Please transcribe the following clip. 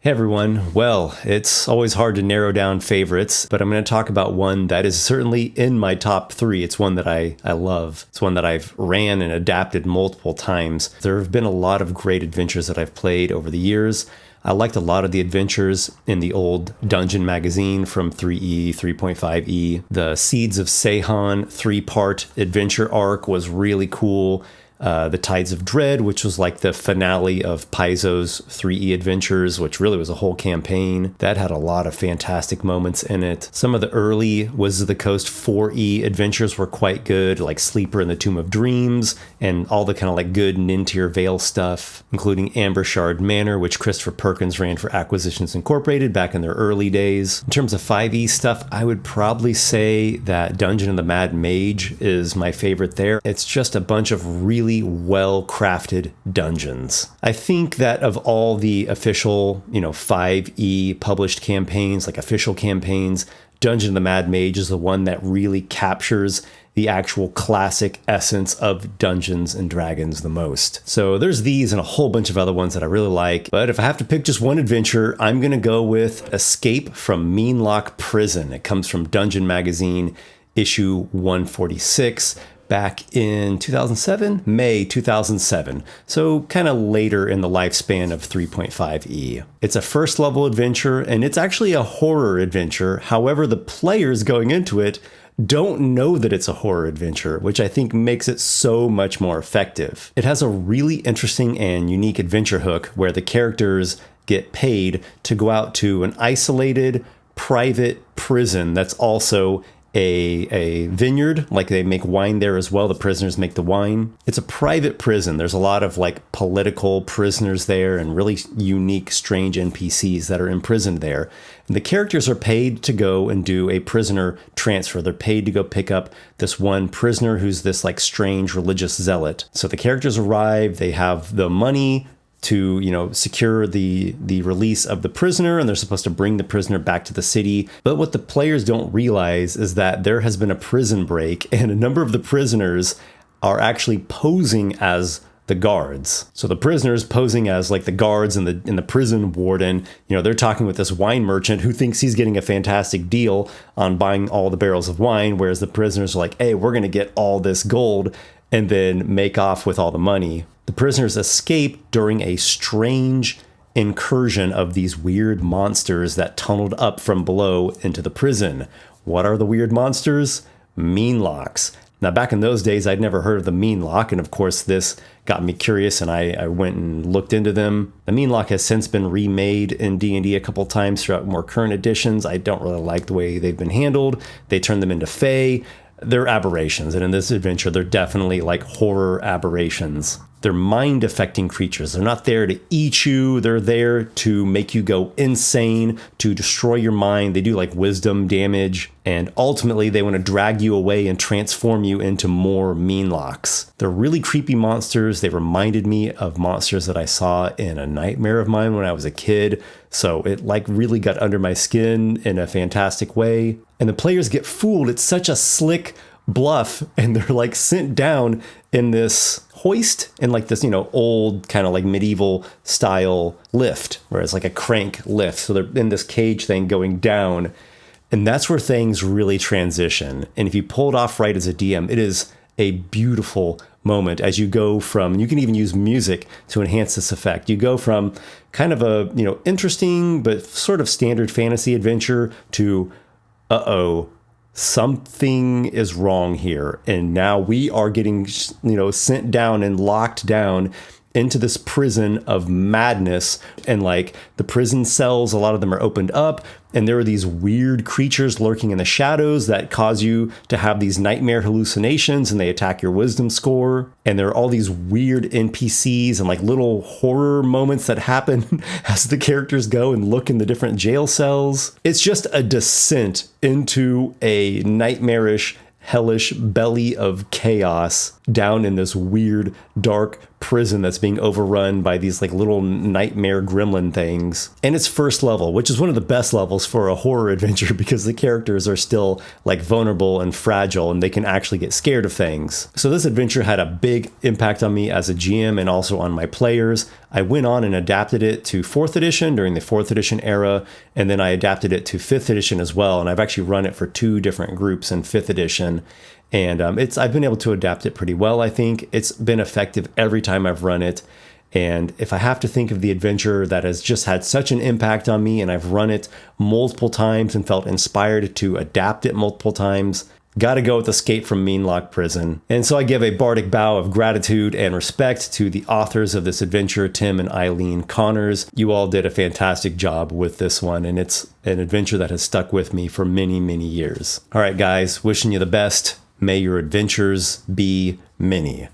Hey everyone. Well, it's always hard to narrow down favorites, but I'm going to talk about one that is certainly in my top three. It's one that I love. It's one that I've ran and adapted multiple times. There have been a lot of great adventures that I've played over the years. I liked a lot of the adventures in the old Dungeon magazine from 3E, 3.5E. The Seeds of Sehan 3-part adventure arc was really cool. The Tides of Dread, which was like the finale of Paizo's 3E adventures, which really was a whole campaign. That had a lot of fantastic moments in it. Some of the early Wizards of the Coast 4E adventures were quite good, like Sleeper in the Tomb of Dreams, and all the kind of like good Nintir Vale stuff, including Ambershard Manor, which Christopher Perkins ran for Acquisitions Incorporated back in their early days. In terms of 5E stuff, I would probably say that Dungeon of the Mad Mage is my favorite there. It's just a bunch of really well-crafted dungeons. I think that of all the official, 5E published campaigns, like official campaigns, Dungeon of the Mad Mage is the one that really captures the actual classic essence of Dungeons and Dragons the most. So there's these and a whole bunch of other ones that I really like. But if I have to pick just one adventure, I'm going to go with Escape from Meenlock Prison. It comes from Dungeon Magazine, issue 146. Back in 2007, May 2007, so kind of later in the lifespan of 3.5E. It's a first level adventure, and it's actually a horror adventure. However, the players going into it don't know that it's a horror adventure, which I think makes it so much more effective. It has a really interesting and unique adventure hook where the characters get paid to go out to an isolated private prison that's also a vineyard, like they make wine there as well. The prisoners make the wine. It's a private prison. There's a lot of like political prisoners there and really unique, strange NPCs that are imprisoned there. And the characters are paid to go and do a prisoner transfer. They're paid to go pick up this one prisoner who's this like strange religious zealot. So the characters arrive, they have the money to, secure the release of the prisoner, and they're supposed to bring the prisoner back to the city. But what the players don't realize is that there has been a prison break, and a number of the prisoners are actually posing as the guards. So the prisoners posing as like the guards and the prison warden, they're talking with this wine merchant who thinks he's getting a fantastic deal on buying all the barrels of wine, whereas the prisoners are like, hey, we're going to get all this gold and then make off with all the money. The prisoners escape during a strange incursion of these weird monsters that tunneled up from below into the prison. What are the weird monsters? Meanlocks. Now, back in those days, I'd never heard of the Meanlock, and of course, this got me curious, and I went and looked into them. The Meanlock has since been remade in D&D a couple times throughout more current editions. I don't really like the way they've been handled. They turned them into Fae. They're aberrations, and in this adventure, they're definitely like horror aberrations. They're mind-affecting creatures. They're not there to eat you. They're there to make you go insane, to destroy your mind. They do like wisdom damage, and ultimately they want to drag you away and transform you into more Meanlocks. They're really creepy monsters. They reminded me of monsters that I saw in a nightmare of mine when I was a kid. So it like really got under my skin in a fantastic way. And the players get fooled. It's such a slick bluff, and they're like sent down in this hoist in like this, old kind of like medieval style lift, where it's like a crank lift. So they're in this cage thing going down, and that's where things really transition. And if you pull it off right as a DM, it is a beautiful moment as you go from, and you can even use music to enhance this effect. You go from kind of a, interesting but sort of standard fantasy adventure to, something is wrong here. And now we are getting, sent down and locked down into this prison of madness. And like the prison cells, a lot of them are opened up, and there are these weird creatures lurking in the shadows that cause you to have these nightmare hallucinations, and they attack your wisdom score. And there are all these weird NPCs and like little horror moments that happen as the characters go and look in the different jail cells. It's just a descent into a nightmarish, hellish belly of chaos. down in this weird, dark prison that's being overrun by these like little nightmare gremlin things. And it's first level, which is one of the best levels for a horror adventure because the characters are still like vulnerable and fragile and they can actually get scared of things. So this adventure had a big impact on me as a GM and also on my players. I went on and adapted it to 4th edition during the 4th edition era, and then I adapted it to 5th edition as well. And I've actually run it for 2 different groups in 5th edition. And I've been able to adapt it pretty well, I think. It's been effective every time I've run it. And if I have to think of the adventure that has just had such an impact on me and I've run it multiple times and felt inspired to adapt it multiple times, gotta go with Escape from Meenlock Prison. And so I give a bardic bow of gratitude and respect to the authors of this adventure, Tim and Eileen Connors. You all did a fantastic job with this one, and it's an adventure that has stuck with me for many, many years. All right, guys, wishing you the best. May your adventures be many.